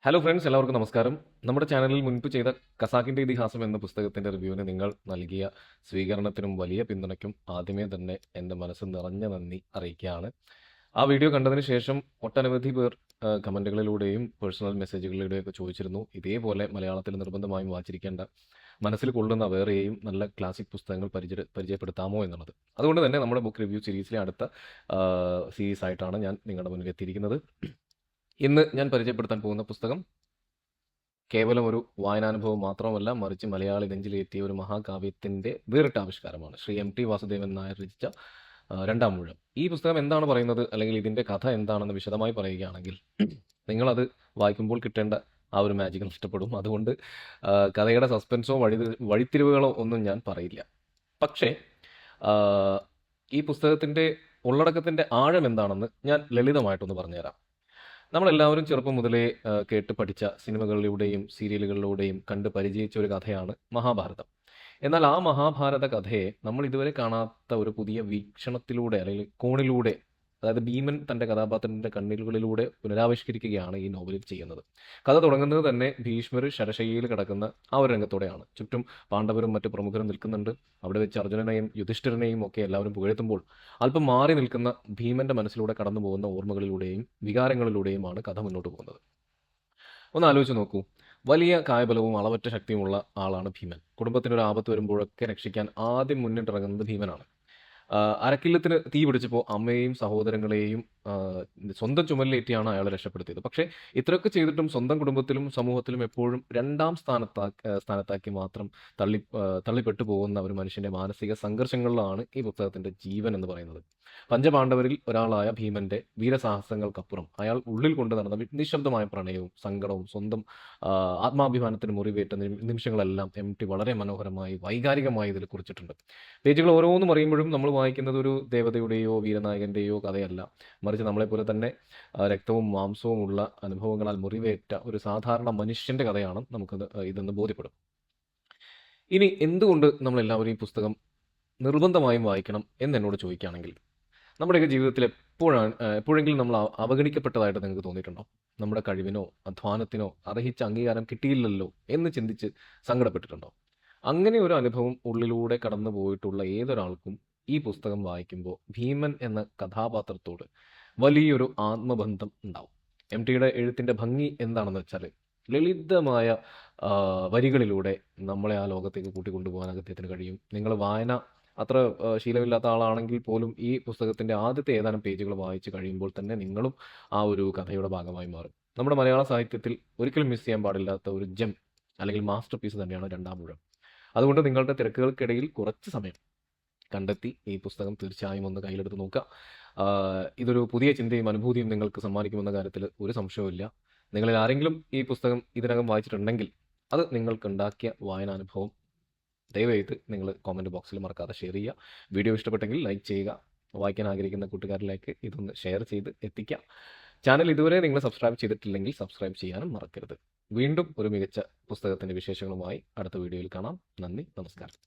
Hello friends, എല്ലാവർക്കും നമസ്കാരം. നമ്മുടെ ചാനലിൽ മുൻപ് ചെയ്ത ഖസാക്കിന്റെ ഇതിഹാസം എന്ന പുസ്തകത്തിന്റെ റിവ്യൂവിന് നിങ്ങൾ നൽകിയ സ്വീകരണത്തിനും വലിയ പിന്തുണയ്ക്കും ആദ്യമേ തന്നെ എൻ്റെ മനസ്സ് നിറഞ്ഞ നന്ദി അറിയിക്കുകയാണ്. ആ വീഡിയോ കണ്ടതിന് ശേഷം ഒട്ടനവധി പേർ കമൻറ്റുകളിലൂടെയും പേഴ്സണൽ മെസ്സേജുകളിലൂടെയൊക്കെ ചോദിച്ചിരുന്നു, ഇതേപോലെ മലയാളത്തിൽ നിർബന്ധമായും വായിച്ചിരിക്കേണ്ട മനസ്സിൽ കൊള്ളുന്ന വേറെയും നല്ല ക്ലാസിക് പുസ്തകങ്ങൾ പരിചയപ്പെടുത്താമോ എന്നുള്ളത്. അതുകൊണ്ട് തന്നെ നമ്മുടെ ബുക്ക് റിവ്യൂ സീരീസിലെ അടുത്ത സീരീസ് ആയിട്ടാണ് ഞാൻ നിങ്ങളുടെ മുന്നിൽ എത്തിയിരിക്കുന്നത്. ഇന്ന് ഞാൻ പരിചയപ്പെടുത്താൻ പോകുന്ന പുസ്തകം കേവലം ഒരു വായനാനുഭവം മാത്രമല്ല, മറിച്ച് മലയാളി നെഞ്ചിലേറ്റിയ ഒരു മഹാകാവ്യത്തിൻ്റെ വേറിട്ട ആവിഷ്കാരമാണ്. ശ്രീ എം ടി വാസുദേവൻ നായർ രചിച്ച രണ്ടാം ഊഴം. ഈ പുസ്തകം എന്താണ് പറയുന്നത്, അല്ലെങ്കിൽ ഇതിൻ്റെ കഥ എന്താണെന്ന് വിശദമായി പറയുകയാണെങ്കിൽ നിങ്ങളത് വായിക്കുമ്പോൾ കിട്ടേണ്ട ആ ഒരു മാജിക് നഷ്ടപ്പെടും. അതുകൊണ്ട് കഥയുടെ സസ്പെൻസോ വഴിത്തിരിവുകളോ ഒന്നും ഞാൻ പറയില്ല. പക്ഷേ ഈ പുസ്തകത്തിൻ്റെ ഉള്ളടക്കത്തിൻ്റെ ആഴം എന്താണെന്ന് ഞാൻ ലളിതമായിട്ടൊന്ന് പറഞ്ഞുതരാം. നമ്മളെല്ലാവരും ചെറുപ്പം മുതലേ കേട്ട് പഠിച്ച സിനിമകളിലൂടെയും സീരിയലുകളിലൂടെയും കണ്ട് പരിചയിച്ച ഒരു കഥയാണ് മഹാഭാരതം. എന്നാൽ ആ മഹാഭാരത കഥയെ നമ്മൾ ഇതുവരെ കാണാത്ത ഒരു പുതിയ വീക്ഷണത്തിലൂടെ, അല്ലെങ്കിൽ കോണിലൂടെ, അതായത് ഭീമൻ തൻ്റെ കഥാപാത്രത്തിൻ്റെ കണ്ണുകളിലൂടെ പുനരാവിഷ്കരിക്കുകയാണ് ഈ നോവലിൽ ചെയ്യുന്നത്. കഥ തുടങ്ങുന്നത് തന്നെ ഭീഷ്മർ ശരശയ്യയിൽ കിടക്കുന്ന ആ ഒരു രംഗത്തോടെയാണ്. ചുറ്റും പാണ്ഡവരും മറ്റു പ്രമുഖരും നിൽക്കുന്നുണ്ട്. അവിടെ വെച്ച് അർജുനനെയും യുധിഷ്ഠിരനെയും ഒക്കെ എല്ലാവരും പുകഴ്ത്തുമ്പോൾ അല്പം മാറി നിൽക്കുന്ന ഭീമന്റെ മനസ്സിലൂടെ കടന്നു പോകുന്ന ഓർമ്മകളിലൂടെയും വികാരങ്ങളിലൂടെയുമാണ് കഥ മുന്നോട്ട് പോകുന്നത്. ഒന്ന് ആലോചിച്ച് നോക്കൂ. വലിയ കായബലവും അളവറ്റ ശക്തിയുമുള്ള ആളാണ് ഭീമൻ. കുടുംബത്തിനൊരു ആപത്ത് വരുമ്പോഴൊക്കെ രക്ഷിക്കാൻ ആദ്യം മുന്നിട്ടിറങ്ങുന്നത് ഭീമനാണ്. അരക്കില്ലത്തിന് തീ പിടിച്ചപ്പോൾ അമ്മയെയും സഹോദരങ്ങളെയും സ്വന്തം ചുമലിലേറ്റിയാണ് അയാളെ രക്ഷപ്പെടുത്തിയത്. പക്ഷേ ഇത്രയൊക്കെ ചെയ്തിട്ടും സ്വന്തം കുടുംബത്തിലും സമൂഹത്തിലും എപ്പോഴും രണ്ടാം സ്ഥാനത്താക്കി മാത്രം തള്ളിപ്പെട്ടു പോകുന്ന ഒരു മനുഷ്യന്റെ മാനസിക സംഘർഷങ്ങളിലാണ് ഈ പുസ്തകത്തിന്റെ ജീവൻ എന്ന് പറയുന്നത്. പഞ്ചപാണ്ഡവരിൽ ഒരാളായ ഭീമന്റെ വീരസാഹസങ്ങൾക്കപ്പുറം അയാൾ ഉള്ളിൽ കൊണ്ടു നടന്ന നിശബ്ദമായ പ്രണയവും സങ്കടവും സ്വന്തം ആത്മാഭിമാനത്തിന് മുറിവേറ്റ നിമിഷങ്ങളെല്ലാം എം ടി വളരെ മനോഹരമായി വൈകാരികമായി ഇതിൽ കുറിച്ചിട്ടുണ്ട്. പേജുകൾ ഓരോന്നും അറിയുമ്പോഴും നമ്മൾ വായിക്കുന്നത് ഒരു ദേവതയുടെയോ വീരനായകന്റെയോ കഥയല്ല, മറിച്ച് നമ്മളെപ്പോലെ തന്നെ രക്തവും മാംസവും ഉള്ള അനുഭവങ്ങളാൽ മുറിവേറ്റ ഒരു സാധാരണ മനുഷ്യന്റെ കഥയാണ് നമുക്കത് ഇതെന്ന് ബോധ്യപ്പെടും. ഇനി എന്തുകൊണ്ട് നമ്മളെല്ലാവരും ഈ പുസ്തകം നിർബന്ധമായും വായിക്കണം എന്നോട് ചോദിക്കുകയാണെങ്കിൽ, നമ്മുടെയൊക്കെ ജീവിതത്തിൽ എപ്പോഴെങ്കിലും നമ്മൾ അവഗണിക്കപ്പെട്ടതായിട്ട് നിങ്ങൾക്ക് തോന്നിയിട്ടുണ്ടോ? നമ്മുടെ കഴിവിനോ അധ്വാനത്തിനോ അർഹിച്ച അംഗീകാരം കിട്ടിയില്ലല്ലോ എന്ന് ചിന്തിച്ച് സങ്കടപ്പെട്ടിട്ടുണ്ടോ? അങ്ങനെ ഒരു അനുഭവം ഉള്ളിലൂടെ കടന്നു പോയിട്ടുള്ള ഏതൊരാൾക്കും ഈ പുസ്തകം വായിക്കുമ്പോൾ ഭീമൻ എന്ന കഥാപാത്രത്തോട് വലിയൊരു ആത്മബന്ധം ഉണ്ടാവും. എം ടിയുടെ എഴുത്തിൻ്റെ ഭംഗി എന്താണെന്ന് വെച്ചാൽ, ലളിതമായ വരികളിലൂടെ നമ്മളെ ആ ലോകത്തേക്ക് കൂട്ടിക്കൊണ്ടുപോകാൻ അദ്ദേഹത്തിന് കഴിയും. നിങ്ങൾ വായന അത്ര ശീലമില്ലാത്ത ആളാണെങ്കിൽ പോലും ഈ പുസ്തകത്തിൻ്റെ ആദ്യത്തെ ഏതാനും പേജുകൾ വായിച്ച് കഴിയുമ്പോൾ തന്നെ നിങ്ങളും ആ ഒരു കഥയുടെ ഭാഗമായി മാറും. നമ്മുടെ മലയാള സാഹിത്യത്തിൽ ഒരിക്കലും മിസ് ചെയ്യാൻ പാടില്ലാത്ത ഒരു ജെം അല്ലെങ്കിൽ മാസ്റ്റർ പീസ് തന്നെയാണ് രണ്ടാം ഊഴം. അതുകൊണ്ട് നിങ്ങളുടെ തിരക്കുകൾക്കിടയിൽ കുറച്ച് സമയം കണ്ടെത്തി ഈ പുസ്തകം തീർച്ചയായും ഒന്ന് കയ്യിലെടുത്ത് നോക്കുക. ഇതൊരു പുതിയ ചിന്തയും അനുഭൂതിയും നിങ്ങൾക്ക് സമ്മാനിക്കുമെന്ന കാര്യത്തിൽ ഒരു സംശയവുമില്ല. നിങ്ങളിൽ ആരെങ്കിലും ഈ പുസ്തകം ഇതിനകം വായിച്ചിട്ടുണ്ടെങ്കിൽ അത് നിങ്ങൾക്കുണ്ടാക്കിയ വായനാനുഭവം ദയവായിട്ട് നിങ്ങൾ കോമൻറ്റ് ബോക്സിൽ മറക്കാതെ ഷെയർ ചെയ്യുക. വീഡിയോ ഇഷ്ടപ്പെട്ടെങ്കിൽ ലൈക്ക് ചെയ്യുക. വായിക്കാൻ ആഗ്രഹിക്കുന്ന കൂട്ടുകാരിലേക്ക് ഇതൊന്ന് ഷെയർ ചെയ്ത് എത്തിക്കുക. ചാനൽ ഇതുവരെ നിങ്ങൾ സബ്സ്ക്രൈബ് ചെയ്തിട്ടില്ലെങ്കിൽ സബ്സ്ക്രൈബ് ചെയ്യാനും മറക്കരുത്. വീണ്ടും ഒരു മികച്ച പുസ്തകത്തിൻ്റെ വിശേഷങ്ങളുമായി അടുത്ത വീഡിയോയിൽ കാണാം. നന്ദി, നമസ്കാരം.